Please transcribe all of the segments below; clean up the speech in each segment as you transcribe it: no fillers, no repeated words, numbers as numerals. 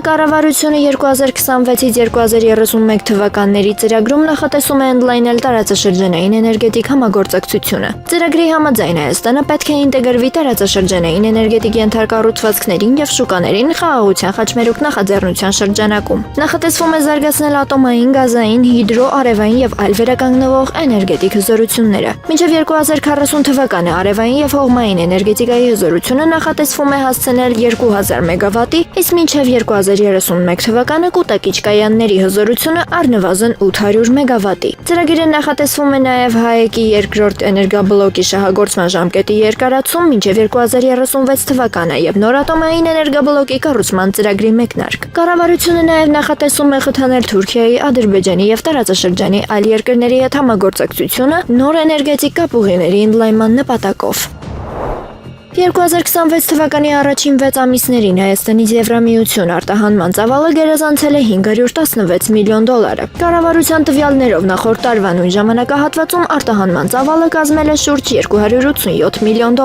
Կառավարությունը 2026-ից 2031 թվականների ծրագրում նախատեսում է ընդլայնել տարածաշրջանային էներգետիկ համագործակցությունը։ Ծրագրի համաձայն Հայաստանը պետք է ինտեգրվի տարածաշրջանային էներգետիկ ենթակառուցվածքներին եւ շուկաներին խաղաղության խաչմերուկ նախաձեռնության շրջանակում։ Նախատեսվում է զարգացնել ատոմային, գազային, հիդրո, արևային եւ այլ վերականգնվող էներգետիկ հզորությունները։ Մինչեւ 2040 թվականը արևային եւ հողմային էներգետիկայի հզորությունը նախատեսվում է հասցնել 2000 մեգավատի, իսկ մինչեւ 2031 թվականը կուտակիչ կայանների հզորությունը առնվազն 800 մեգավատի։ Ծրագիրը նախատեսվում է նաև ՀԱԵԿ-ի երկրորդ էներգաբլոկի շահագործման ժամկետի երկարացում մինչև 2036 թվականը եւ նոր ատոմային էներգաբլոկի կառուցման ծրագրի մեկնարկ։ Կառավարությունը նաև նախատեսում է խթանել Թուրքիայի, Ադրբեջանի եւ տարածաշրջանի այլ երկրների հետ համագործակցությունը նոր էներգետիկ կապուղիների ընդլայնման նպատակով։ 2026 թվականի առաջին 6 ամիսներին Հայաստանից Եվրամիություն արտահանման ծավալը գերազանցել է $516 միլիոն։ Կառավարության տվյալներով նախորդ տարվա նույն ժամանակահատվածում արտահանման ծավալը կազմել է շուրջ $287 միլիոն։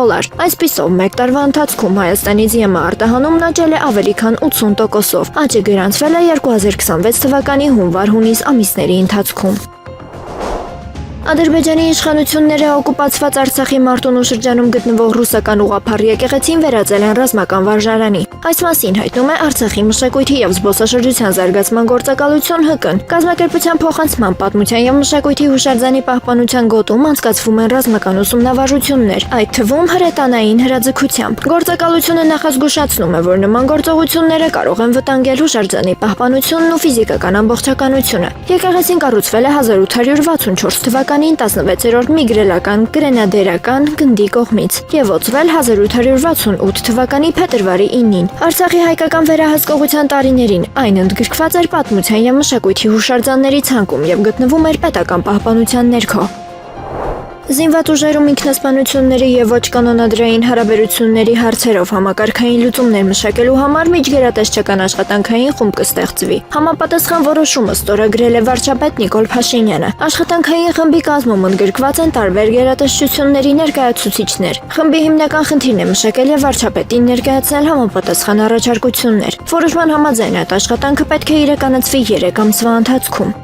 Այսպիսով, մեկ տարվա ընթացքում Հայաստանից ԵՄ արտահանումն աճել է ավելի քան 80%-ով։ Աճը գրանցվել է 2026 թվականի հունվար-հունիս ամիսների ընթացքում։ Ադրբեջանի իշխանությունները օկուպացված Արցախի Մարտունու շրջանում գտնվող ռուսական ուղղափառ եկեղեցին վերածել են ռազմական վարժարանի։ Այս մասին հայտնում է Արցախի մշակույթի եւ զբոսաշրջության զարգացման գործակալություն ՀԿ-ն։ Կազմակերպության փոխանցման պատմության եւ մշակույթի հուշարձանի պահպանության գոտում անցկացվում են ռազմական ուսումնավարժություններ, այդ թվում հրետանային հրաձգությամբ։ Գործակալությունը նախազգուշացնում է, որ նման գործողությունները կարող են վտանգել հուշարձանի պահպանությունն ու ֆիզիկական ամբողջականությունը։ Եկեղեցին կառուցվել է 1864 թվականին 16-րդ միգրելական գրենադերական գնդի կողմից եւ ոցվել 1868 թվականի փետրվարի 9-ին։ Արցախի հայկական վերահսկողության տարիներին այն ընդգրկված էր պատմության եւ մշակույթի հուշարձանների ցանկում եւ գտնվում էր պետական պահպանության ներքո։ Զինված ուժերում ինքնասպանությունների եւ ոչ կանոնադրային հարաբերությունների հարցերով համակարգային լուծումներ մշակելու համար միջգերատեսչական աշխատանքային խումբ կստեղծվի։ Համապատասխան որոշումը ստորագրել է վարչապետ Նիկոլ Փաշինյանը։ Աշխատանքային խմբի կազմում ընդգրկված են տարբեր գերատեսչությունների ներկայացուցիչներ։ Խմբի հիմնական խնդիրն է մշակել եւ վարչապետին ներկայացնել համապատասխան առաջարկություններ։ Որոշման համաձայն այդ աշխատանքը պետք է իրականացվի 3 ամսվա ընթացքում։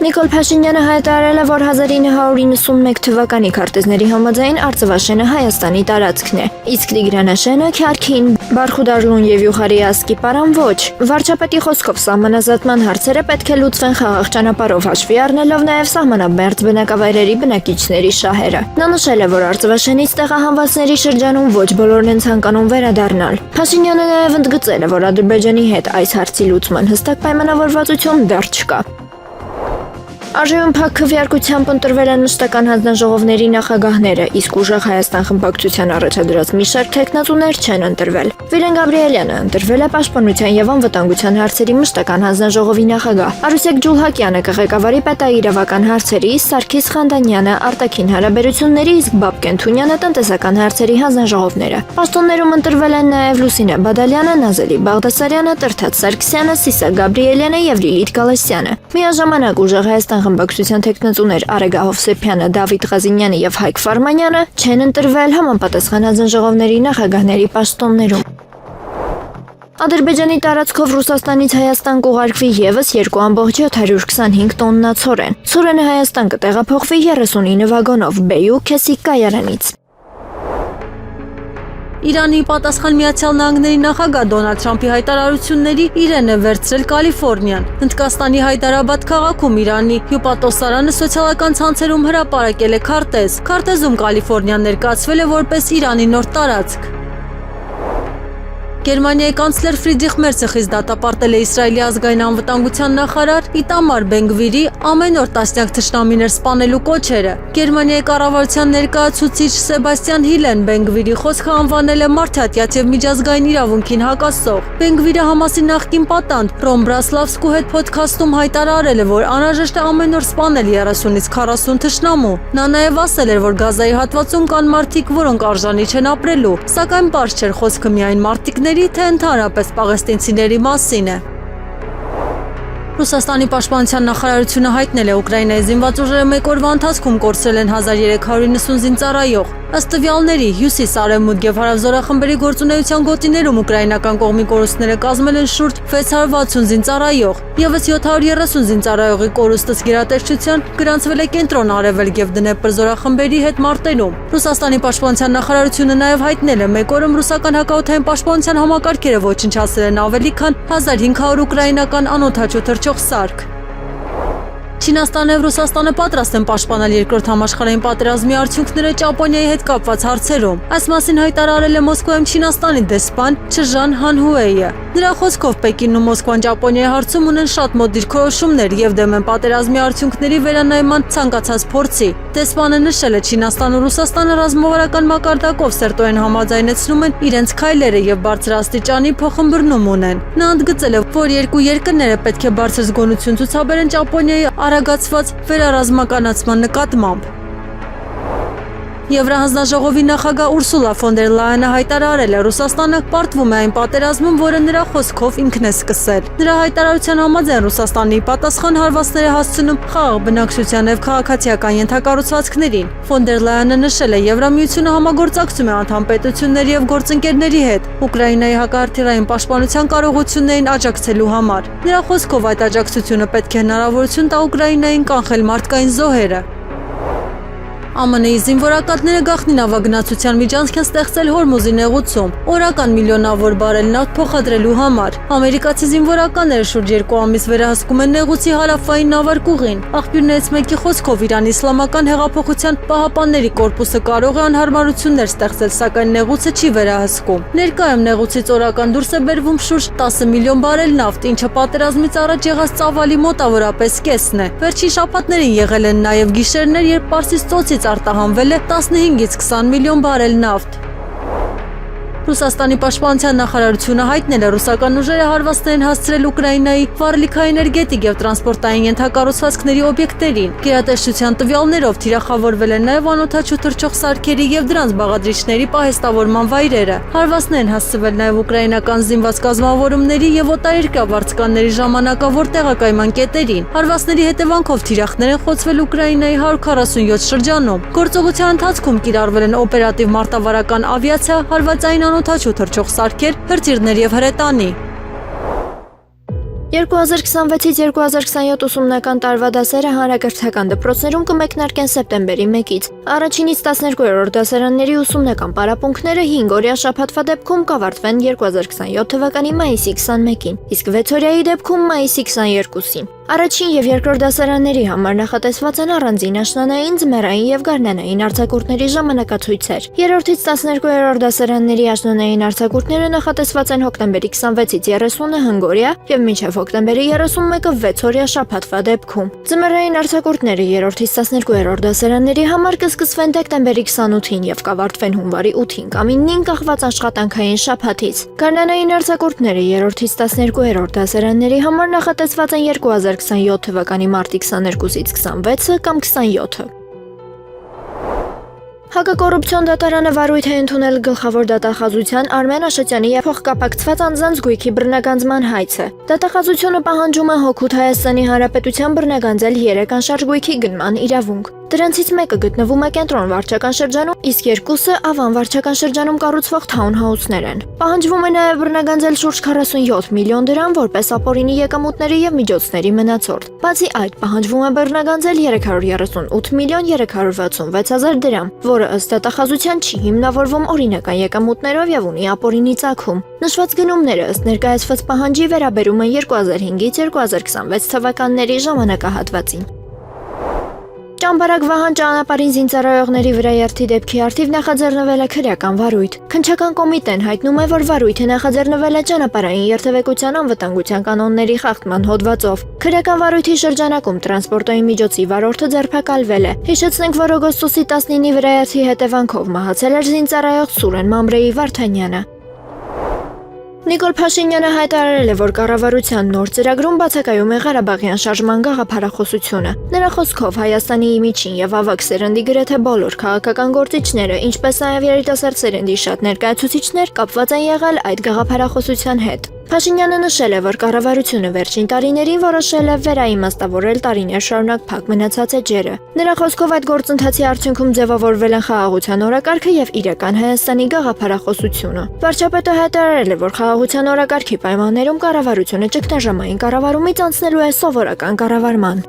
Նիկոլ Փաշինյանը հայտարարել է, որ 1991 թվականի քարտեզների համաձայն Արծվաշենը Հայաստանի տարածքն է, իսկ Տիգրանաշենը Քյարքին, Բարխուդարլուն եւ Յուղարիասկի պարան ոչ։ Վարչապետի խոսքով սահմանազատման հարցերը պետք է լուծվեն խաղաղ ճանապարհով հաշվի առնելով նաեւ սահմանամերձ բնակավայրերի բնակիչների շահերը։ Նա նշել է, որ Արծվաշենից տեղահանվածների շրջանում ոչ բոլորն են ցանկանում վերադառնալ։ Փաշինյանը նաեւ ընդգծել է, որ Ադրբեջանի հետ այս հարցի լուծման հստակ պայմանավորվածություն դեռ չկա։ Արժեւն փակ քվեարկությամբ ընտրվել են մշտական հանձնաժողովների նախագահները, իսկ ուժեղ Հայաստան խմբակցության առաջադրած մի շարք թեկնածուներ չեն ընտրվել։ Վիլեն Գաբրիելյանը ընտրվել է Պաշտպանության եւ անվտանգության հարցերի մշտական հանձնաժողովի նախագահ։ Արուսեկ Ջուլհակյանը կղեկավարի պետաիրավական հարցերի, Սարգիս Խանդանյանը արտաքին հարաբերությունների, իսկ Բաբկեն Թունյանը տնտեսական հարցերի հանձնաժողովները։ Պաշտոններում ընտրվել են նաեւ Լուսինե Բադալյանը, Նազելի Բաղդասարյանը, Տրթած Սարգսյանը, Սիսակ Գաբրիելյանը եւ Լիլիթ Գալասյանը։ Միաժամանակ ուժեղ Հայաստան խմբակցության թեկնածուներ Արեգա Հովսեփյանը, Դավիթ Ղազինյանը եւ Հայկ Ֆարմանյանը չեն ընտրվել համապատասխան հանձնաժողովների նախագահների պաշտոններում։ Ադրբեջանի տարածքով Ռուսաստանից Հայաստան կուղարկվի եւս 2.725 տոննա ցորեն։ Ցորենը Հայաստան կտեղափոխվի 39 վագոնով Բեյու Քեսիկ կայարանից։ Իրանի պատասխան Միացյալ Նահանգների նախագահ Դոնալդ Թրամփի հայտարարությունների իրեն է վերցրել Կալիֆոռնիան։ Հնդկաստանի Հայդարաբադ քաղաքում Իրանի հյուպատոսարանը սոցիալական ցանցերում հրապարակել է քարտեզ։ Քարտեզում Կալիֆոռնիան ներկայացվել է որպես Իրանի նոր տարածք։ Գերմանիայի կանցլեր Ֆրիդրիխ Մերցը խիստ դատապարտել է Իսրայելի ազգային անվտանգության նախարար Իտամար Բեն-Գվիրի ամեն օր տասնյակ թշնամիներ սպանելու կոչերը։ Գերմանիայի կառավարության ներկայացուցիչ Սեբաստիան Հիլեն Բեն-Գվիրի խոսքը անվանել է մարդատյաց եւ միջազգային իրավունքին հակասող։ Բեն-Գվիրը Համասի նախկին պատանդ Ռոմ Բրասլավսկու հետ ոդքասթում հայտարարել է, որ անհրաժեշտ է ամեն օր սպանել 30-ից 40 թշնամու։ Նա նաեւ ասել էր, որ Գազայի հատվածում կան մարդիկ, որոնք արժանի չեն ապրելու, սակայն պարզ չէր խոսքը միայն մարդիկների թե ընդհանրապես պաղեստինցիների մասին է։ Ռուսաստանի պաշտպանության նախարարությունը հայտնել է Ուկրաինայի զինված ուժերը մեկ օրվա ընթացքում կորցրել են 1390 զինծառայող։ Ըստ տվյալների, հյուսիս-արևմուտք եւ հարավզորախմբերի գործունեության գոտիներում ուկրաինական կողմի կորուստները կազմել են շուրջ 660 զինծառայող, եւս 730 զինծառայողի կորուստս գերատեսչության գրանցվել է կենտրոն արևելք եւ Դնեպր զորախմբերի հետ մարտերում։ Ռուսաստանի պաշտպանության նախարարությունը նաեւ հայտնել է մեկ օրում ռուսական հակաօդային պաշտպանության համակարգերը ոչնչացրել են ավելի քան 1500 ուկրաինական անօդաչու թռչող սարք։ Չինաստանն եւ Ռուսաստանը պատրաստ են պաշտպանել երկրորդ համաշխարհային պատերազմի արդյունքները Ճապոնիայի հետ կապված հարցերում։ Այս մասին հայտարարել է Մոսկվայում Չինաստանի դեսպան Չժան Հանհուեյը։ Նրա խոսքով Պեկինն ու Մոսկվան Ճապոնիայի հարցում ունեն շատ մոտ դիրքորոշումներ եւ դեմ են պատերազմի արդյունքների վերանայման ցանկացած փորձի։ Դեսպանը նշել է Չինաստանն ու Ռուսաստանը ռազմավարական մակարդակով սերտորեն համաձայնեցնում են իրենց քայլերը եւ բարձր աստիճանի փոխըմբռնում ունեն։ Նա ընդգծել է, որ երկու երկրները պետք է բարձր զգոնություն ցուցաբերեն Ճապոնիայի արագացված վերառազմականացման նկատմամբ։ Եվրահանձնաժողովի նախագահ Ուրսուլա ֆոն դեր Լայենը հայտարարել է Ռուսաստանը պարտվում է այն պատերազմում, որը նրա խոսքով ինքն է սկսել։ Նրա հայտարարության համաձայն Ռուսաստանը ի պատասխան հարվածներ է հասցնում խաղաղ բնակչության եւ քաղաքացիական ենթակառուցվածքներին։ Ֆոն դեր Լայենը նշել է, Եվրամիությունը համագործակցում է անդամ պետությունների եւ գործընկերների հետ Ուկրաինայի հակահրթիռային պաշտպանության կարողություններին աջակցելու համար։ Նրա խոսքով այդ աջակցությունը պետք է հնարավորություն տա Ուկրաինային կանխել մարդկային զոհերը։ ԱՄՆ-ի զինվորակալները գաղտնի նավագնացության միջանցք են ստեղծել Հորմուզի նեղուցում, օրական միլիոնավոր բարել նավթ փոխադրելու համար։ Ամերիկացի զինվորականները շուրջ 2 ամիս վերահսկում են նեղուցի հարավային նավարկուղին։ Աղբյուրներից մեկի խոսքով Իրանի Իսլամական հեղափոխության պահապանների կորպուսը կարող է անհարմարություններ ստեղծել, սակայն նեղուցը չի վերահսկում։ Ներկայում նեղուցից օրական դուրս է բերվում շուրջ 10 միլիոն բարել նավթ, ինչը պատերազմից առաջ եղած ծավալի մոտավորապես կեսն է։ Վերջին շաբաթներին եղել են նաև գիշերներ, երբ Պարսից ծոցից արտահանվել է 15-ից 20 միլիոն բարել նավթ։ Ռուսաստանի պաշտպանության նախարարությունը հայտնել է ռուսական ուժերը հարվածներ են հասցրել Ուկրաինայի վառելիքաէներգետիկ եւ տրանսպորտային ենթակառուցվածքների օբյեկտերին։ Գերատեսչության տվյալներով թիրախավորվել են նաեւ անօդաչու թռչող սարքերի եւ դրանց բաղադրիչների պահեստավորման վայրերը։ Հարվածներ են հասցվել նաեւ ուկրաինական զինված կազմավորումների եւ օտարերկրյա վարձկանների ժամանակավոր տեղակայման կետերին։ Հարվածների հետևանքով թիրախներ են խոցվել Ուկրաինայի 147 շրջանում։ Գործողության ընթացքում կիրառվել են օպերատիվ մարտավարական ավիացիա, հարվածային անօդաչու թռչող սարքեր, հրթիռներ եւ հրետանի։ 2026-ից 2027 ուսումնական տարվա դասերը հանրակրթական դպրոցներում կմեկնարկեն սեպտեմբերի 1-ից։ Առաջինից 12-րդ դասարանների ուսումնական պարապմունքները 5-օրյա շաբաթվա դեպքում կավարտվեն 2027 թվականի մայիսի 21-ին, իսկ 6-օրյայի դեպքում մայիսի 22-ին։ Առաջին եւ երկրորդ դասարանների համար նախատեսված են առանձին աշնանային, ձմեռային եւ գարնանային արձակուրդների ժամանակացույցեր։ 3-ից 12-րդ դասարանների աշնանային արձակուրդները նախատեսված են հոկտեմբերի 26-ից 30-ը հնգօրյա եւ մինչեւ հոկտեմբերի 31-ը 6-օրյա շաբաթվա դեպքում։ Ձմեռային արձակուրդները 3-ից 12-րդ դասարանների համար կսկսվեն դեկտեմբերի 28-ին եւ կավարտվեն հունվարի 8-ին կամ 9-ին կախված աշխատանքային շաբաթից։ Գարնանային արձակուրդները 3-ից 12-րդ դասարանների համար նախատեսված են 2027 թվականի մարտի 22-ից 26-ը կամ 27-ը։ Հակակոռուպցիոն դատարանը վարույթ է ընդունել գլխավոր դատախազության Արմեն Աշոտյանի եւ փոխկապակցված անձանց գույքի բռնագանձման հայցը։ Դատախազությունը պահանջում է հօգուտ Հայաստանի Հանրապետության բռնագանձել 3 անշարժ գույքի գնման իրավունք։ Դրանցից մեկը գտնվում է Կենտրոն վարչական շրջանում, իսկ երկուսը Ավան վարչական շրջանում կառուցվող թաունհաուսներ են։ Պահանջվում է նաև բռնագանձել շուրջ 47 միլիոն դրամ որպես ապօրինի եկամուտների եւ միջոցների մնացորդ։ Բացի այդ, պահանջվում է բռնագանձել 338 միլիոն 366 հազար դրամ, որը ըստ դատախազության չի հիմնավորվում օրինական եկամուտներով եւ ունի ապօրինի ծագում։ Նշված գնումները ըստ ներկայացված պահանջի վերաբերում են 2005-ից 2026 թվականների ժամանակահատվածին։ Ճամբարակ Վահան ճանապարհին զինծառայողների վրա երթի դեպքի արդիվ նախաձեռնվել է քրեական վարույթ։ Քննչական կոմիտեն հայտնում է, որ վարույթը նախաձեռնվել է ճանապարհային երթևեկության անվտանգության կանոնների խախտման հոդվածով։ Քրեական վարույթի շրջանակում տրանսպորտային միջոցի վարորդը ձերբակալվել է։ Հիշեցնենք, որ օգոստոսի 19-ի վրա երթի հետևանքով մահացել էր զինծառայող Սուրեն Մամրեի Վարդանյանը։ Նիկոլ Փաշինյանը հայտարարել է, որ կառավարության նոր ծրագրում բացակայում է Ղարաբաղյան շարժման գաղափարախոսությունը։ Նրա խոսքով Հայաստանի միջին եւ ավագ սերնդի գրեթե բոլոր քաղաքական գործիչները, ինչպես նաեւ երիտասարդ սերնդի շատ ներկայացուցիչներ կապված են եղել այդ գաղափարախոսության հետ։ Փաշինյանը նշել է, որ կառավարությունը վերջին տարիներին որոշել է վերաիմաստավորել տարիներ շարունակ փակ մնացած էջերը։ Նրա խոսքով այդ գործընթացի արդյունքում ձևավորվել են խաղաղության օրակարգը եւ իրական Հայաստանի գաղափարախոսությունը։ Վարչապետը հայտարարել է, որ խաղաղության օրակարգի պայմաններում կառավարությունը ճգնաժամային կառավարումից անցնելու է սովորական կառավարման։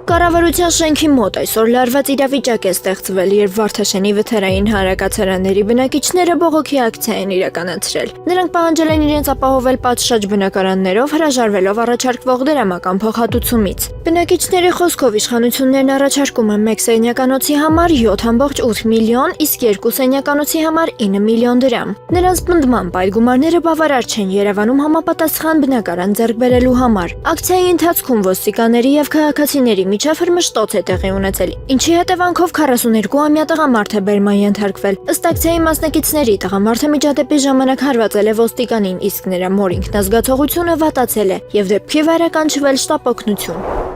Կառավարության շենքի մոտ այսօր լարված իրավիճակ է ստեղծվել, երբ Վարդաշենի վթարային հանրակացարանների բնակիչները բողոքի ակցիա են իրականացրել։ Նրանք պահանջել են իրենց ապահովել պատշաճ բնակարաններով, հրաժարվելով առաջարկվող դրամական փոխհատուցումից։ Բնակիչների խոսքով իշխանություններն առաջարկում են 1 սենյականոցի համար 7.8 միլիոն, իսկ 2 սենյականոցի համար 9 միլիոն դրամ։ Նրանց պնդմամբ այդ գումարները բավարար չեն Երևանում համապատասխան բնակարան ձեռք բերելու համար։ Ակցիայի ընթացքում ոստիկանների եւ քաղաքացիների միջև հրմշտոց է տեղի ունեցել, ինչի հետևանքով 42-ամյա տղամարդ է բերման ենթարկվել։ Ըստ ակցիայի մասնակիցների, տղամարդը միջադեպի ժամանակ հարվածել է ոստիկանին, իսկ նրա մոր ինքնազգացողությունը վատացել է եւ դեպքի վայր է կանչվել շտապօգնություն։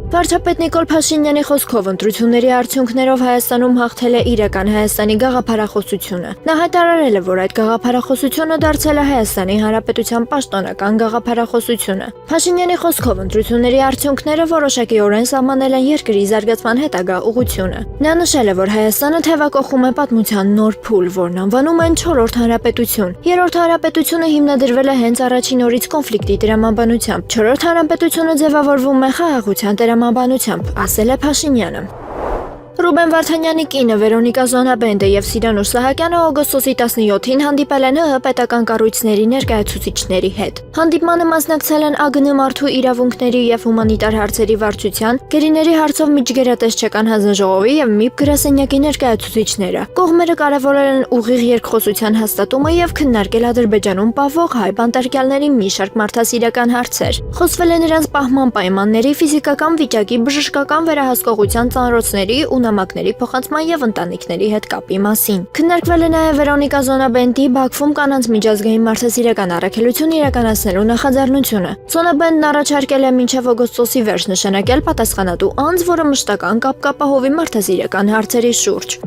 Վարչապետ Նիկոլ Փաշինյանի խոսքով ընտրությունների արդյունքներով Հայաստանում հաղթել է իրական Հայաստանի գաղափարախոսությունը։ Նա հայտարարել է, որ այդ գաղափարախոսությունը դարձել է Հայաստանի Հանրապետության պաշտոնական գաղափարախոսությունը։ Փաշինյանի խոսքով ընտրությունների արդյունքները որոշակիորեն սահմանել են երկրի զարգացման հետագա ուղղությունը։ Նա նշել է, որ Հայաստանը թևակողում է պատմության նոր փուլ, որն անվանում են 4-րդ հանրապետություն։ 3-րդ հանրապետությունը հիմնադրվել է հենց առաջին օրից կոնֆլիկտի տրամաբանությամբ։ 4-րդ հանրապետությունը ձևավորվում է խաղաղության տրամաբանությամբ, ասել է Փաշինյանը։ Ռուբեն Վարդանյանի կինը Վերոնիկա Զոնաբենդը եւ Սիրանուշ Սահակյանը օգոստոսի 17-ին հանդիպել են ՀՀ պետական կառույցների ներկայացուցիչների հետ։ Հանդիպմանը մասնակցել են ԱԳՆ մարդու իրավունքների եւ հումանիտար հարցերի վարչության, գերիների հարցով միջգերատեսչական հանձնաժողովի եւ ՄԻՊ գրասենյակի ներկայացուցիչները։ Կողմերը կարևորել են ուղիղ երկխոսության հաստատումը եւ քննարկել Ադրբեջանում պահվող հայ բանտարկյալների մի շարք մարդասիրական հարցեր։ Խոսվել է նրանց պահման պայմանների, ֆիզիկական վիճակի, բժշկական վերահսկողության ծանրոցների ու նամակների փոխանցման եւ ընտանիքների հետ կապի մասին։ Քննարկվել է նաեւ Վերոնիկա Զոնաբենդի Բաքվում կանանց միջազգային մարդասիրական առաքելություն իրականացնելու նախաձեռնությունը։ Զոնաբենդն առաջարկել է մինչեւ օգոստոսի վերջ նշանակել պատասխանատու անձ, որը մշտական կապ կապահովի մարդասիրական հարցերի շուրջ։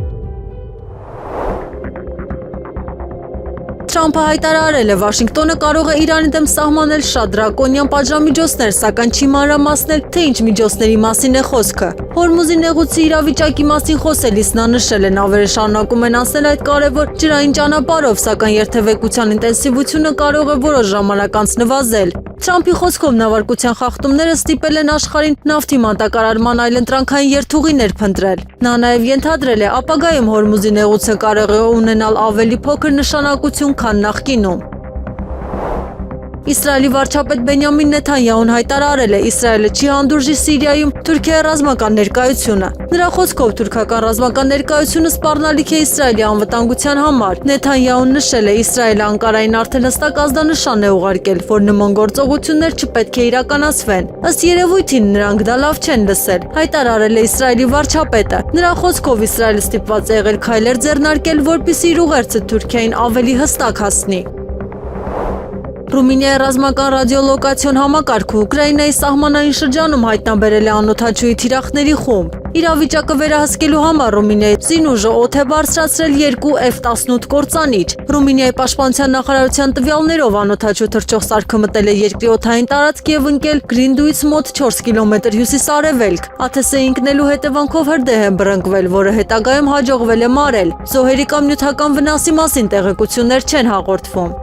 Թրամփը հայտարարել է, Վաշինգտոնը կարող է Իրանի դեմ սահմանել շատ դրակոնյան պատժամիջոցներ, սակայն չի մանրամասնել, թե ինչ միջոցների մասին է խոսքը։ Հորմուզի նեղուցի իրավիճակի մասին խոսելիս նա նշել է, նավերը շարունակում են անցնել այդ կարևոր ջրային ճանապարհով, սակայն երթևեկության ինտենսիվությունը կարող է որոշ ժամանակ անց նվազել։ Թրամփի խոսքով նավարկության խախտումները ստիպել են աշխարհին նավթի մատակարարման այլընտրանքային երթուղիներ փնտրել։ Նա նաև ենթադրել է, ապագայում Հորմուզի նեղուցը կարող է ունենալ ավելի փոքր նշանակություն, քան նախկինում։ Իսրայելի վարչապետ Բենյամին Նեթանյահուն հայտարարել է, Իսրայելը չի հանդուրժի Սիրիայում Թուրքիայի ռազմական ներկայությունը։ Նրա խոսքով թուրքական ռազմական ներկայությունը սպառնալիք է Իսրայելի անվտանգության համար։ Նեթանյահուն նշել է, Իսրայելը Անկարային արդեն հստակ ազդանշան է ուղարկել, որ նման գործողություններ չպետք է իրականացվեն։ Ըստ երևույթին նրանք դա լավ չեն լսել, հայտարարել է Իսրայելի վարչապետը։ Նրա խոսքով Իսրայելը ստիպված է եղել քայլեր ձեռնարկել, որպեսզի իր ուղերձը Թուրքիային ավելի հստակ հասնի։ Ռումինիայի ռազմական ռադիոլոկացիոն համակարգը Ուկրաինայի սահմանային շրջանում հայտնաբերել է անօդաչուի թիրախների խումբ։ Իրավիճակը վերահսկելու համար Ռումինիայի զինուժը օդ է բարձրացրել 2 F-18 կործանիչ։ Ռումինիայի պաշտպանության նախարարության տվյալներով անօդաչու թռչող սարքը մտել է երկրի օդային տարածք եւ ընկել Գրինդուից մոտ 4 կիլոմետր հյուսիսարևելք։ ԱԹՍ-ի ընկնելու հետևանքով հրդեհ է բռնկվել, որը հետագայում հաջողվել է մարել։ Զոհերի կամ նյութական վնասի մասին տեղեկություններ չեն հաղորդվում։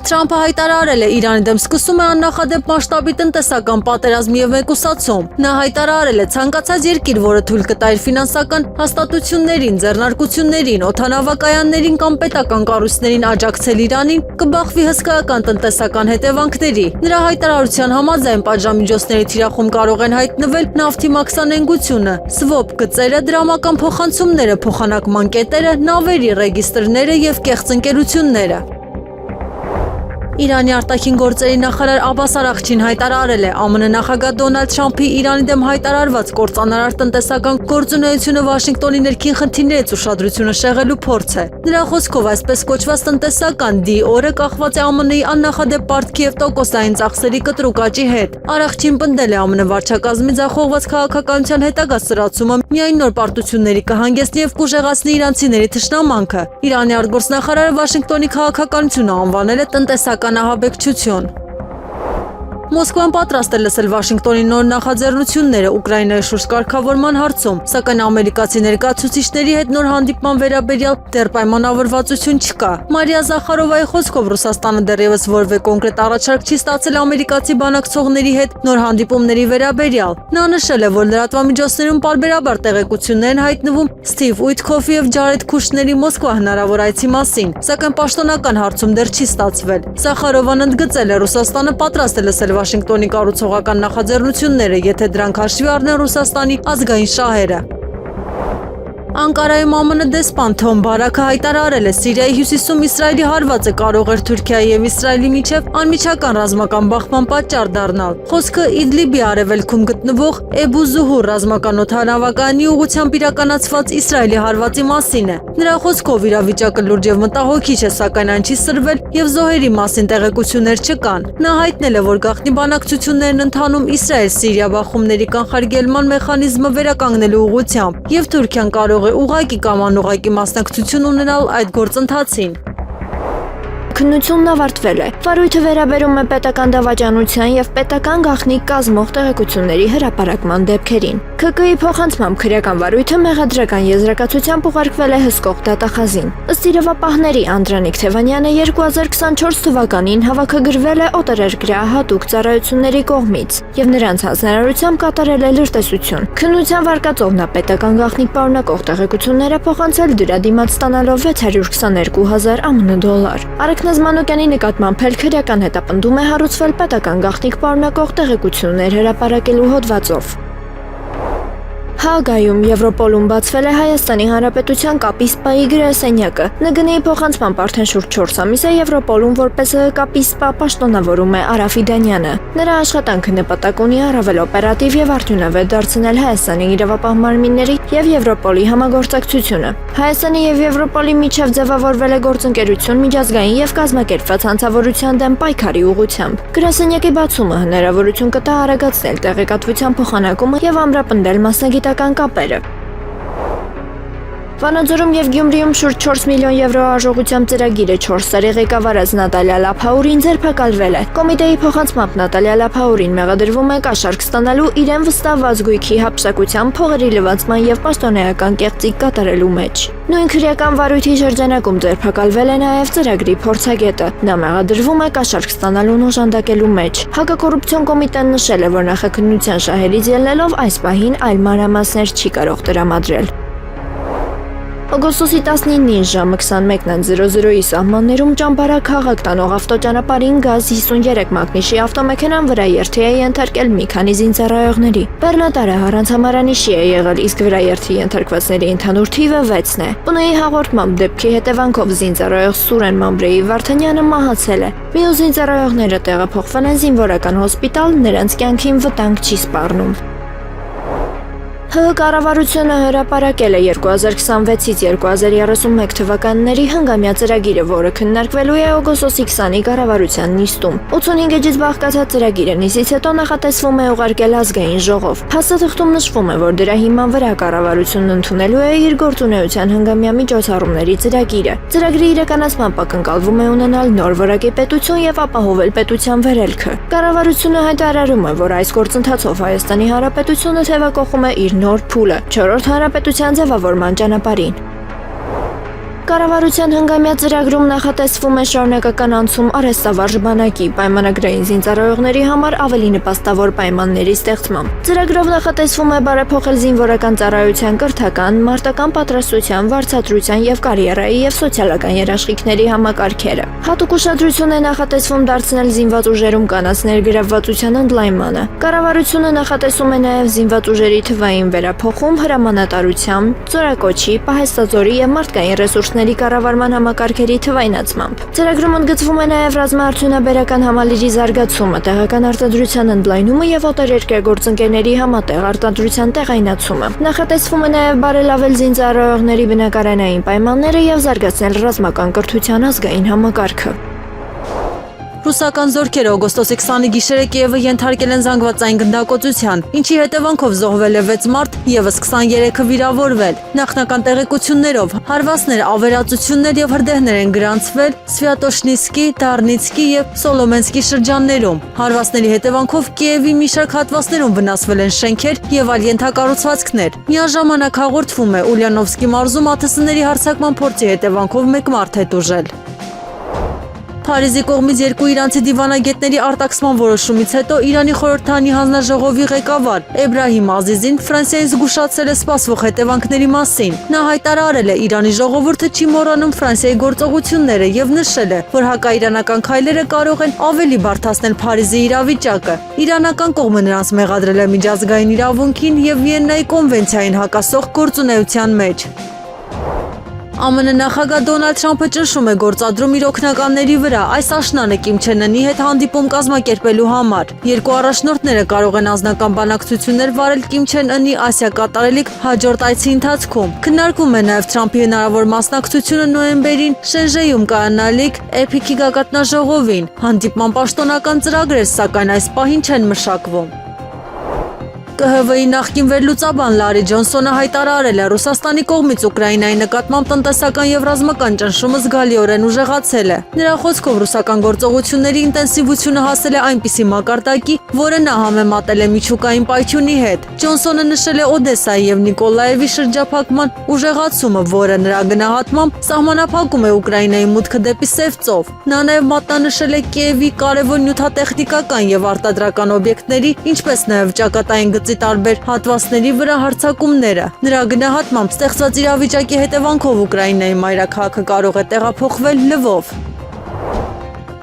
Թրամփը հայտարարել է, Իրանի դեմ սկսում է աննախադեպ մասշտաբի տնտեսական պատերազմ եւ մեկուսացում։ Նա հայտարարել է, ցանկացած երկիր, որը թույլ կտա իր ֆինանսական հաստատություններին, ձեռնարկություններին, օդանավակայաններին կամ պետական կառույցներին աջակցել Իրանին, կբախվի հսկայական տնտեսական հետևանքների։ Նրա հայտարարության համաձայն պատժամիջոցների թիրախում կարող են հայտնվել նավթի մաքսանենգությունը, սվոփ գծերը, դրամական փոխանցումները, փոխանակման կետերը, նավերի ռեգիստրները եւ կեղծ ընկերությունները։ Իրանի արտաքին գործերի նախարար Աբբաս Արաղչին հայտարարել է ԱՄՆ նախագահ Դոնալդ Թրամփի Իրանի դեմ հայտարարված կործանարար տնտեսական գործունեությունը Վաշինգտոնի ներքին խնդիրներից ուշադրությունը շեղելու փորձ է։ Նրա խոսքով այսպես կոչված տնտեսական D օրը կախված է ԱՄՆ-ի աննախադեպ պարտքի եւ տոկոսային ծախսերի կտրուկ աճի հետ։ Արաղչին պնդել է ԱՄՆ վարչակազմի ձախողված քաղաքականության հետագա սրացումը միայն նոր պարտությունների կհանգեցնի եւ կուժեղացնի իրանցիների թշնամանքը։ Իրանի արտգործնախարարը Վաշինգտոնի քաղաքականությունը անվանել է տնտեսական ահաբեկչություն։ Մոսկվան պատրաստ է լսել Վաշինգտոնի նոր նախաձեռնությունները Ուկրաինայի շուրջ կարգավորման հարցում, սակայն ամերիկացի ներկայացուցիչների հետ նոր հանդիպման վերաբերյալ դեռ պայմանավորվածություն չկա։ Մարիա Զախարովայի խոսքով Ռուսաստանը դեռևս որևէ կոնկրետ առաջարկ չի ստացել ամերիկացի բանակցողների հետ նոր հանդիպումների վերաբերյալ։ Նա նշել է, որ լրատվամիջոցներում պարբերաբար տեղեկություններ են հայտնվում Սթիվ Ուիթքոֆի եւ Ջարեդ Քուշների Մոսկվա հնարավոր այցի մասին, սակայն պաշտոնական հարցում դեռ չի ստացվել։ Զախարովան ընդգծել է, Ռուսաստանը պատրաստ է լսել Վաշինգտոնի կառուցողական նախաձեռնությունները, եթե դրանք հաշվի առնեն Ռուսաստանի ազգային շահերը։ Անկարայում ԱՄՆ դեսպան Թոմ Բարաքը հայտարարել է Սիրիայի հյուսիսում Իսրայելի հարվածը կարող էր Թուրքիայի եւ Իսրայելի միջև անմիջական ռազմական բախման պատճառ դառնալ։ Խոսքը Իդլիբի արևելքում գտնվող Էբու Զուհուր ռազմական օդանավակայանի ուղղությամբ իրականացված Իսրայելի հարվածի մասին է։ Նրա խոսքով իրավիճակը լուրջ եւ մտահոգիչ է, սակայն այն չի սրվել եւ զոհերի մասին տեղեկություններ չկան։ Նա հայտնել է, որ գաղտնի բանակցություններն ընթանում Իսրայել-Սիրիա բախումների կանխարգելման մեխանիզմը վերականգնելու ուղղությամբ եւ Թուրքիան կարող ուղղակի կամ անուղղակի մասնակցություն ունենալ այդ գործընթացին։ Քննությունն ավարտվել է։ Վարույթը վերաբերում է պետական դավաճանության եւ պետական գաղտնիք կազմող տեղեկությունների հրապարակման դեպքերին։ ՔԿ-ի փոխանցմամբ քրեական վարույթը մեղադրական եզրակացությամբ ուղարկվել է հսկող դատախազին։ Ըստ իրավապահների Անդրանիկ Թևանյանը 2024 թվականին հավաքագրվել է օտարերկրյա հատուկ ծառայությունների կողմից եւ նրանց հանձնարարությամբ կատարել է լրտեսություն։ Քննության վարկածով նա պետական գաղտնիք պարունակող տեղեկությունները փոխանցել դրա դիմաց ստանալով 622,000 ԱՄՆ $։ Նազմանոկյանի նկատմամբ քրեական հետապնդում է հարուցվել պետական գաղտնիք պարունակող տեղեկություններ հրապարակելու հոդվածով։ Հաագայում Եվրոպոլում բացվել է Հայաստանի Հանրապետության կապի սպայի գրասենյակը։ ՆԳՆ-ի փոխանցմամբ արդեն շուրջ 4 ամիս է Եվրոպոլում որպես կապի սպա պաշտոնավորում է Արա Ֆիդանյանը։ Նրա աշխատանքը նպատակ ունի առավել օպերատիվ եւ արդյունավետ դարձնել Հայաստանի իրավապահ մարմինների եւ Եվրոպոլի համագործակցությունը։ Հայաստանի եւ Եվրոպոլի միջև ձևավորվել է գործընկերություն միջազգային եւ կազմակերպված հանցավորության դեմ պայքարի ուղղությամբ։ Գրասենյակի բացումը հնարավորություն կտա արագացնել տեղեկատվության փոխանակումը եւ ամրապնդել մասնագիտական կապերը։ Վանաձորում եւ Գյումրիում շուրջ 4 միլիոն եվրո արժողությամբ ծրագիրը 4 տարի ղեկավարած Նատալիա Լափաուրին ձերբակալվել է։ Կոմիտեի փոխանցմամբ Նատալիա Լափաուրին մեղադրվում է կաշառք ստանալու իրեն վստահված գույքի հափշտակությամբ փողերի լվացման եւ պաշտոնեական կեղծիք կատարելու մեջ։ Նույն քրեական վարույթի շրջանակում ձերբակալվել է նաեւ ծրագրի փորձագետը։ Նա մեղադրվում է կաշառք ստանալուն օժանդակելու մեջ։ Հակակոռուպցիոն կոմիտեն նշել է, որ նախաքննության շահերից ելնելով այս պահին այլ մանրամասներ չի կարող տրամադրել։ Օգոստոսի 19-ին ժամը 21:00-ի սահմաններում Ճամբարա քաղաք տանող ավտոճանապարհին գազ 53 մագնիշի ավտոմեքենան վրա երթի է ենթարկել մի քանի զինծառայողների։ Բեռնատարը հանրամարանիշի է եղել, իսկ վրա երթի ենթարկվածների ընդհանուր թիվը 6-ն է։ ՊՆ-ի հաղորդմամբ դեպքի հետևանքով զինծառայող Սուրեն Մամրեի Վարդանյանը մահացել է։ Մյուս զինծառայողները տեղափոխվել են զինվորական հոսպիտալ, նրանց կյանքին վտանգ չի սպառնում։ ՀՀ կառավարությունը հրապարակել է 2026-ից 2031 թվականների հնգամյա ծրագիրը, որը քննարկվելու է օգոստոսի 20-ի կառավարության նիստում։ 85 էջից բաղկացած ծրագիրը նիստից հետո նախատեսվում է ուղարկել ազգային ժողով։ Փաստաթղթում նշվում է, որ դրա հիման վրա կառավարությունն ընդունելու է իր գործունեության հնգամյա միջոցառումների ծրագիրը։ Ծրագրի իրականացմամբ ակնկալվում է ունենալ նոր որակի պետություն եւ ապահովել պետության վերելքը։ Կառավարությունը հայտարարում է, որ այս գործընթացով Հայաստանի Հանրապետությունը թևակողում է իր նոր փուլը 4-րդ հանրապետության ձևավորման ճանապարհին։ Կառավարության հնգամյա ծրագրում նախատեսվում է շարունակական անցում արհեստավարժ բանակի պայմանագրային զինծառայողների համար ավելի նպաստավոր պայմանների ստեղծմամբ։ Ծրագրով նախատեսվում է բարեփոխել զինվորական ծառայության կրթական, մարտական պատրաստության, վարձատրության եւ կարիերայի եւ սոցիալական երաշխիքների համակարգերը։ Հատուկ ուշադրություն է նախատեսվում դարձնել զինված ուժերում կանանց ներգրավվածության ընդլայնմանը։ Կառավարությունը նախատեսում է նաեւ զինված ուժերի թվային վերափոխում հրամանատարության, ծորակոչի, պահեստազորի եւ մարդկային ռեսուրսների արցախների կառավարման համակարգերի թվայնացմամբ։ Ծրագրում ընդգծվում է նաև ռազմաարդյունաբերական համալիրի զարգացումը, տեղական արտադրության ընդլայնումը եւ օտարերկրյա գործընկերների համատեղ արտադրության տեղայնացումը։ Նախատեսվում է նաև բարելավել զինծառայողների բնակարանային պայմանները եւ զարգացնել ռազմական կրթության ազգային համակարգը։ Ռուսական զորքերը օգոստոսի 20-ի գիշերը Կիևը ենթարկել են զանգվածային գնդակոծության, ինչի հետևանքով զոհվել է 6 մարդ, եւս 23-ը վիրավորվել։ Նախնական տեղեկություններով հարվածներ, ավերածություններ եւ հրդեհներ են գրանցվել Սվյատոշնիսկի, Դարնիցկի եւ Սոլոմենսկի շրջաններում։ Հարվածների հետևանքով Կիևի մի շարք հատվածներում վնասվել են շենքեր եւ այլ ենթակառուցվածքներ։ Միաժամանակ հաղորդվում է Ուլյանովսկի մարզում ԱԹՍ-ների հարձակման փորձի հետևանքով 1 մարդ է տուժել։ Փարիզի կողմից 2 իրանցի դիվանագետների արտաքսման որոշումից հետո Իրանի խորհրդարանի հանձնաժողովի ղեկավար Էբրահիմ Ազիզին Ֆրանսիային զգուշացրել է սպասվող հետևանքների մասին։ Նա հայտարարել է Իրանի ժողովուրդը չի մոռանում Ֆրանսիայի գործողությունները եւ նշել է, որ հակաիրանական քայլերը կարող են ավելի բարդացնել Փարիզի իրավիճակը։ Իրանական կողմը նրանց մեղադրել է միջազգային իրավունքին եւ Վիեննայի կոնվենցիային հակասող գործունեության մեջ։ ԱՄՆ նախագահ Դոնալդ Թրամփը ճնշում է գործադրում իր օգնականների վրա այս աշնանը Կիմ Չեն Ընի հետ հանդիպում կազմակերպելու համար։ Երկու առաջնորդները կարող են անձնական բանակցություններ վարել Կիմ Չեն Ընի Ասիա կատարելիք հաջորդ այցի ընթացքում։ Քննարկվում է նաև Թրամփի հնարավոր մասնակցությունը նոյեմբերին Շենժեյում կայանալիք EPIC-ի գագաթնաժողովին։ Հանդիպման պաշտոնական ծրագրեր, սակայն այս պահին չեն մշակվում։ ԿՀՎ-ի նախկին վերլուծաբան Լարի Ջոնսոնը հայտարարել է Ռուսաստանի կողմից Ուկրաինայի նկատմամբ տնտեսական եւ ռազմական ճնշումը զգալիորեն ուժեղացել է։ Նրա խոսքով ռուսական գործողությունների ինտենսիվությունը հասել է այնպիսի մակարդակի, որը նա համեմատել է միջուկային պայթյունի հետ։ Ջոնսոնը նշել է Օդեսայի եւ Նիկոլաևի շրջափակման ուժեղացումը, որը նրա գնահատմամբ սահմանափակում է Ուկրաինայի մուտքը դեպի Սև ծով։ Նա նաեւ մատնանշել է Կիևի կարևոր նյութատեխնիկական եւ արտադրական օբյեկտների, ինչպես նաեւ ճակատային գծի տարբեր հատվածների վրա հարձակումները։ Նրա գնահատմամբ ստեղծված իրավիճակի հետևանքով Ուկրաինայի մայրաքաղաքը կարող է տեղափոխվել Լվով։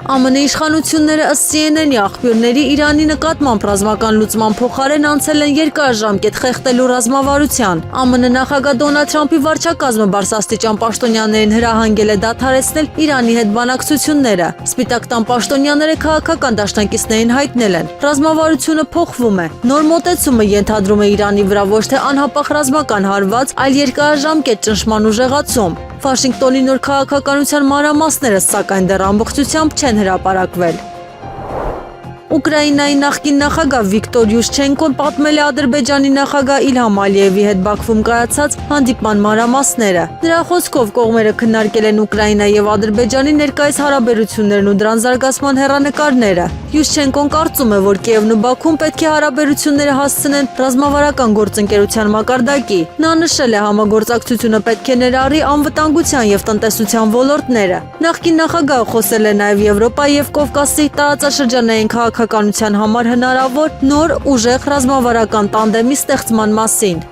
ԱՄՆ իշխանությունները ըստ CNN-ի աղբյուրների Իրանի նկատմամբ ռազմական լուծման փոխարեն անցել են երկարաժամկետ խեղդելու ռազմավարության։ ԱՄՆ նախագահ Դոնալդ Թրամփի վարչակազմը բարձրաստիճան պաշտոնյաներին հրահանգել է դադարեցնել Իրանի հետ բանակցությունները։ Սպիտակ տան պաշտոնյաները քաղաքական դաշնակիցներին հայտնել են. ռազմավարությունը փոխվում է։ Նոր մոտեցումը ենթադրում է Իրանի վրա ոչ թե անհապաղ ռազմական հարված, այլ երկարաժամկետ ճնշման ուժեղացում։ Վաշինգտոնի նոր քաղաքականության մանրամասները, սակայն դեռ ամբողջությամբ չեն հրապարակվել։ Ուկրաինայի նախկին նախագահ Վիկտոր Յուշչենկոն պատմել է Ադրբեջանի նախագահ Իլհամ Ալիևի հետ Բաքվում կայացած հանդիպման մանրամասները։ Նրա խոսքով կողմերը քննարկել են Ուկրաինայի եւ Ադրբեջանի ներկայիս հարաբերություններն ու դրան զարգացման հեռանկարները։ Յուշչենկոն կարծում է, որ Կիևն ու Բաքուն պետք է հարաբերությունները հասցնեն ռազմավարական գործընկերության մակարդակի։ Նա նշել է, համագործակցությունը պետք է ներառի անվտանգության եւ տնտեսության ոլորտները։ Նախկին նախագահը խոսել է նաեւ Եվրոպայի եւ Կովկասի տարածաշրջանային քաղաքականության համար հնարավոր նոր ուժեղ ռազմավարական տանդեմի ստեղծման մասին։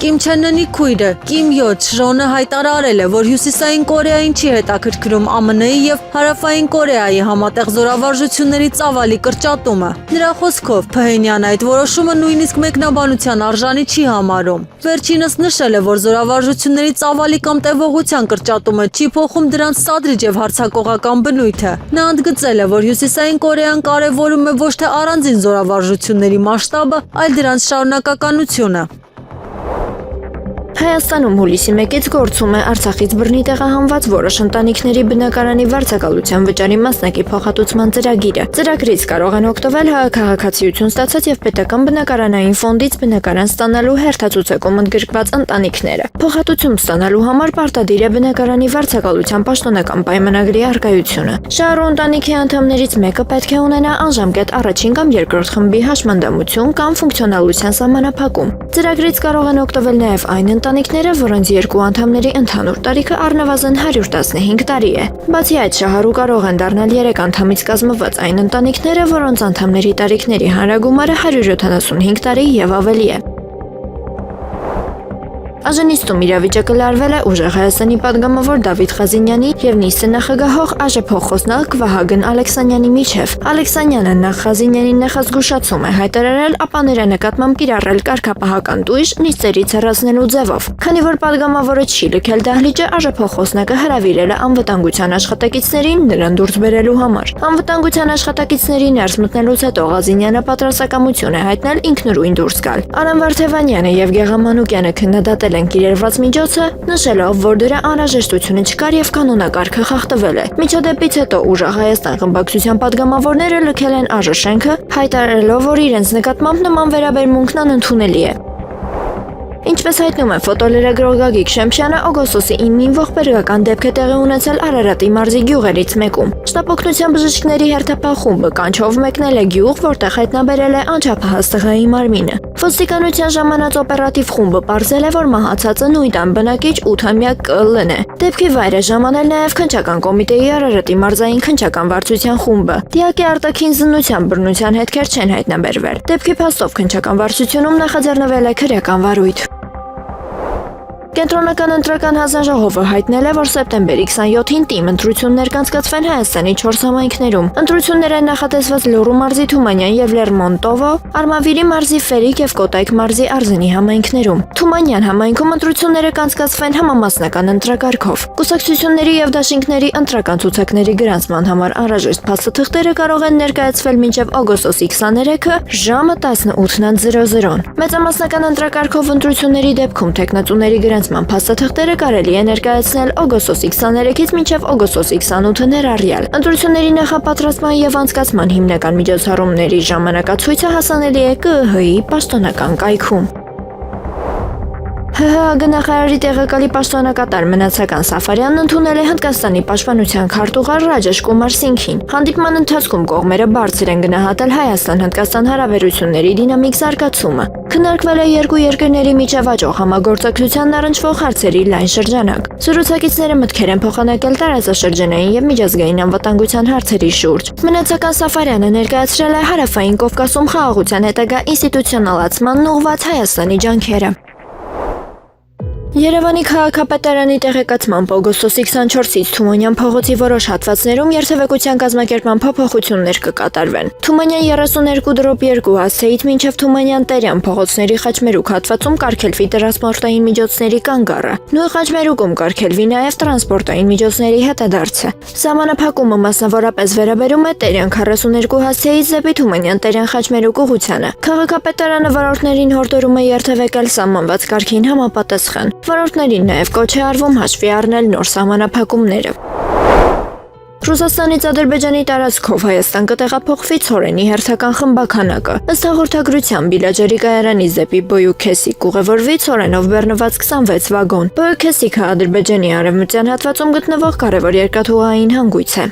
Կիմ Չեն Ընի քույրը Կիմ Յո Չժոնը հայտարարել է, որ Հյուսիսային Կորեային չի հետաքրքրում ԱՄՆ-ի եւ Հարավային Կորեայի համատեղ զորավարժությունների ծավալի կրճատումը։ Նրա խոսքով Փհենյանը այդ որոշումը նույնիսկ մեկնաբանության արժանի չի համարում։ Վերջինս նշել է, որ զորավարժությունների ծավալի կամ տևողության կրճատումը չի փոխում դրանց սադրիչ եւ հարձակողական բնույթը։ Նա ընդգծել է, որ Հյուսիսային Կորեան կարևորում է ոչ թե առանձին զորավարժությունների մասշտաբը, այլ դրանց շարունակականությունը։ Հայաստանում հուլիսի 1-ից գործում է Արցախից բռնի տեղահանված որոշ ընտանիքների բնակարանի վարձակալության վճարի մասնակի փոխհատուցման ծրագիրը։ Ծրագրից կարող են օգտվել քաղաքացիություն ստացած եւ պետական բնակարանային ֆոնդից բնակարան ստանալու հերթացուցակում ընդգրկված ընտանիքները։ Փոխհատուցում ստանալու համար պարտադիր է բնակարանի վարձակալության պաշտոնական պայմանագրի առկայությունը։ Շահառու ընտանիքի անդամներից մեկը պետք է ունենա անժամկետ առաջին կամ երկրորդ խմբի հաշմանդամություն կամ ֆունկցիոնալության սահմանափակում։ Ծրագրից կարող են օգտվել նաեւ այն ընտանիքները, որոնց երկու անդամների ընդհանուր տարիքը առնվազն 115 տարի է։ Բացի այդ, շահառու կարող են դառնալ 3 անդամից կազմված այն ընտանիքները, որոնց անդամների տարիքների հանրագումարը 175 տարի եւ ավելի է։ Աժնիստում իրավիճակը լարվել է ուժեղ Հայաստանի падգամավոր Դավիթ Խազինյանի եւ նիստը նախագահող ԱԺ փոխխոսնակ Վահագն Ալեքսանյանի միջև։ Ալեքսանյանը նախ Խազինյանին նախազգուշացում է հայտարարել, ապա նրա նկատմամբ կիրառել կարգապահական տույժ նիստերից հեռացնելու ձևով։ Քանի որ падգամավորը չի լքել դահլիճը, ԱԺ փոխխոսնակը հրավիրել է անվտանգության աշխատակիցներին նրան դուրս բերելու համար։ Անվտանգության աշխատակիցների ներս մտնելուց հետո Ղազինյանը պատրաստակամություն է հայտնել ինքնուրույն դուրս գալ։ Արամ Վարդևանյանը եւ Գեղամանուկյանը քննադատել են կիրառված միջոցը, նշելով, որ դրա անհրաժեշտությունը չկար եւ կանոնակարգը խախտվել է։ Միջադեպից հետո ուժեղ Հայաստան խմբակցության падգամավորները լքել են ԱԺ շենքը, հայտարարելով, որ իրենց նկատմամբ նման վերաբերմունքն անընդունելի է։ Ինչպես հայտնում է ֆոտոլրագրող Գագիկ Շեմփյանը, օգոստոսի 9-ին ողբերգական դեպք է տեղի ունեցել Արարատի մարզի գյուղերից մեկում։ Շտապօգնության բժիշկների հերթապահ խումբը կանչով մեկնել է գյուղ, որտեղ հայտնաբերել է անչափահաս տղայի մարմինը։ Ոստիկանության ժամանած օպերատիվ խումբը պարզել է, որ մահացածը նույն տան բնակիչ 8-ամյա Կ.Լ.-ն է։ Դեպքի վայր է ժամանել նաև քննչական կոմիտեի Արարատի մարզային քննչական վարչության խումբը։ Դիակի արտաքին զննության բռնության հետքեր չեն հայտնաբերվել։ Դեպքի փաստով քննչական վարչությունում նախաձեռնվել է քրեական վարույթ։ Կենտրոնական ընտրական հանձնաժողովը հայտնել է, որ սեպտեմբերի 27-ին թիմ ընտրություններ կանցկացվեն Հայաստանի 4 համայնքներում։ Ընտրություններ են նախատեսված Լոռու մարզի Թումանյան եւ Լերմոնտովո, Արմավիրի մարզի Ֆերիկ եւ Կոտայք մարզի Արզենի համայնքներում։ Թումանյան համայնքում ընտրությունները կանցկացվեն համամասնական ընտրակարգով։ Կուսակցությունների եւ դաշինքների ընտրական ցուցակների գրանցման համար անհրաժեշտ փաստաթղթերը կարող են ներկայացվել մինչեւ օգոստոսի 23-ը ժամը 18:00-ն։ Մեծամասնական ընտրակարգով ընտրությունների դեպքում տեխնացուների գրանցման փաստաթղթերը կարելի է ներկայացնել օգոստոսի 23-ից մինչև օգոստոսի 28-ը ներառյալ։ Ընտրությունների նախապատրաստման եւ անցկացման հիմնական միջոցառումների ժամանակացույցը հասանելի է ԿԸՀ-ի պաշտոնական կայքում։ ՀՀ նախարարի տեղակալի պաշտոնակատար Մնացական Սաֆարյանն ընդունել է Հնդկաստանի պաշտպանության քարտուղար Ռաջեշ Կումար Սինգհին։ Հանդիպման ընթացքում կողմերը բարձր են գնահատել Հայաստան-Հնդկաստան հարաբերությունների դինամիկ զարգացումը։ Քննարկվել է երկու երկրների միջև աճող համագործակցությանն առնչվող հարցերի լայն շրջանակ։ Զրուցակիցները մտքեր են փոխանակել տարածաշրջանային եւ միջազգային անվտանգության հարցերի շուրջ։ Մնացական Սաֆարյանը ներկայացրել է Հարավային Կովկասում խաղաղության հետագա ինստիտուցիոնալացմանն ուղղված Հայաստանի ջանքերը։ Երևանի քաղաքապետարանի տեղեկացմամբ օգոստոսի 24-ից Թումանյան փողոցի որոշ հատվածներում երթևեկության կազմակերպման փոփոխություններ կկատարվեն։ Թումանյան 32/2 հասցեից մինչև Թումանյան Տերյան փողոցների խաչմերուկ հատվածում կարգելվի տրանսպորտային միջոցների կանգառը։ Նույն խաչմերուկում կարգելվի նաև տրանսպորտային միջոցների հետադարձը։ Սահմանափակումը մասնավորապես վերաբերում է Տերյան 42 հասցեից դեպի Թումանյան Տերյան խաչմերուկ ուղղությանը։ Քաղաքապետարանը վարորդներին հորդորում է երթևեկել սահմանված կարգին համապատասխան։ Վարորդներին նաև կոչ է արվում հաշվի առնել նոր սահմանափակումները։ Ռուսաստանից Ադրբեջանի տարածքով Հայաստան կտեղափոխվի ցորենի հերթական խմբականակը։ Ըստ հաղորդագրության Բիլաջերի կայարանից դեպի Բոյուքեսիկ ուղևորվի ցորենով բեռնված 26 վագոն։ Բոյուքեսիկը Ադրբեջանի արևմտյան հատվածում գտնվող կարևոր երկաթուղային հանգույց է։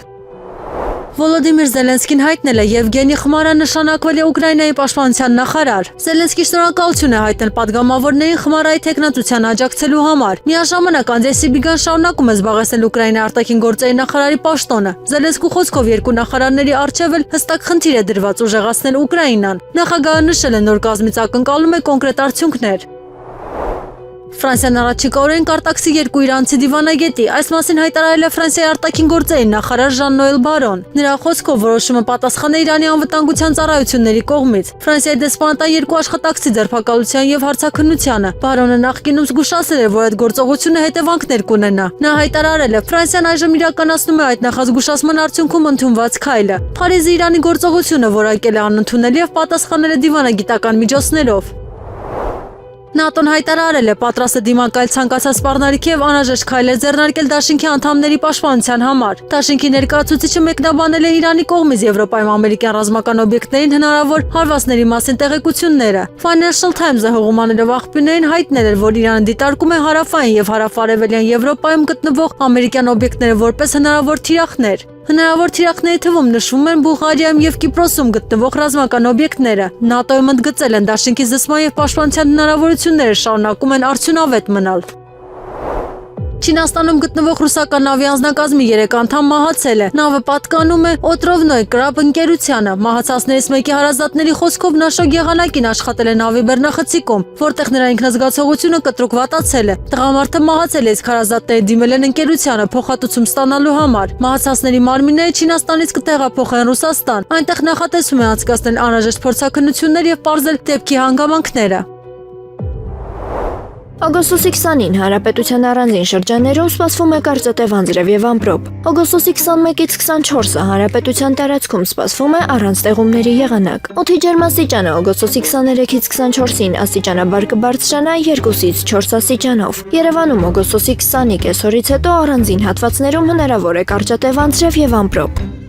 Վոլոդիմիր Զելենսկին հայտնել է Եվգենի Խմարը նշանակվել է Ուկրաինայի պաշտպանության նախարար։ Զելենսկի շնորհակալություն է հայտնել падգամավորներին Խմարայի տեխնատության աջակցելու համար։ Միաժամանակ Անդրեյ Սիբիգան շարունակում է զբաղեցնել Ուկրաինայի արտաքին գործերի նախարարի պաշտոնը։ Զելենսկու խոսքով երկու նախարարների առջև էլ հստակ խնդիր է դրված ուժեղացնել Ուկրաինան։ Նախագահը նշել է նոր կազմից ակնկալում է կոնկրետ արդյունքներ։ Ֆրանսիան առաջիկայորեն կարտաքսի երկու իրանցի դիվանագետի, այս մասին հայտարարել է Ֆրանսիայի արտաքին գործերի նախարար Ժան-Նոել Բարոն։ Նրա խոսքով որոշումը պատասխան է Իրանի անվտանգության ծառայությունների կողմից։ Ֆրանսիայի դեսպանատան երկու աշխատակցի ձերբակալության եւ հարցաքննությանը։ Բարոնը նախկինում զգուշացել էր, որ այդ գործողությունը հետևանքներ կունենա։ Նա հայտարարել է, Ֆրանսիան այժմ իրականացնում է այդ նախազգուշացման արդյունքում ընդունված քայլը։ Փարիզը Իրանի գործողությունը որակել է անընդունելի եւ պատասխանել է դիվանագիտական միջոցներով։ ՆԱՏՕ-ն հայտարարել է պատրաստ է դիմակայել ցանկացած սպառնալիքի եւ անհրաժեշտ քայլեր ձեռնարկել Դաշինքի անդամների պաշտպանության համար։ Դաշինքի ներկայացուցիչը մեկնաբանել է Իրանի կողմից Եվրոպայում ամերիկյան ռազմական օբյեկտներին հնարավոր հարվածների մասին տեղեկությունները։ Financial Times-ը հողմանելով աղբյուրներին հայտնել էր, որ Իրանը դիտարկում է հարավային եւ հարավարևելյան Եվրոպայում գտնվող ամերիկյան օբյեկտները որպես հնարավոր թիրախներ։ Հնարավոր թիրախների թվում նշվում են Բուլղարիայում եւ Կիպրոսում գտնվող ռազմական օբյեկտները։ ՆԱՏՕ-ում ընդգծել են Դաշինքի զսպման եւ պաշտպանության հնարավորությունները շարունակում են արդյունավետ մնալ։ Չինաստանում գտնվող ռուսական նավի անձնակազմի 3 անդամ մահացել է։ Նավը պատկանում է Օտրովնոյ կրաբ ընկերությանը։ Մահացածներից մեկի հարազատների խոսքով նա շոգ եղանակին աշխատել է նավի բեռնախցիկում, որտեղ նրա ինքնազգացողությունը կտրուկ վատացել է։ Տղամարդը մահացել է, իսկ հարազատները դիմել են ընկերությանը փոխհատուցում ստանալու համար։ Մահացածների մարմինները Չինաստանից կտեղափոխեն Ռուսաստան։ Այնտեղ նախատեսվում է անցկացնել անհրաժեշտ փորձաքննություններ եւ պարզել դեպքի հանգամանքները։ Օգոստոսի 20-ին Հանրապետության առանձին շրջաններում սպասվում է կարճատև անձրև եւ ամպրոպ։ Օգոստոսի 21-ից 24-ը Հանրապետության տարածքում սպասվում է առանց տեղումների եղանակ։ Օդի ջերմաստիճանը օգոստոսի 23-ից 24-ին աստիճանաբար կբարձրանա 2-ից 4 աստիճանով։ Երևանում օգոստոսի 20-ի կեսօրից հետո առանձին հատվածներում հնարավոր է կարճատև անձրև եւ ամպրոպ։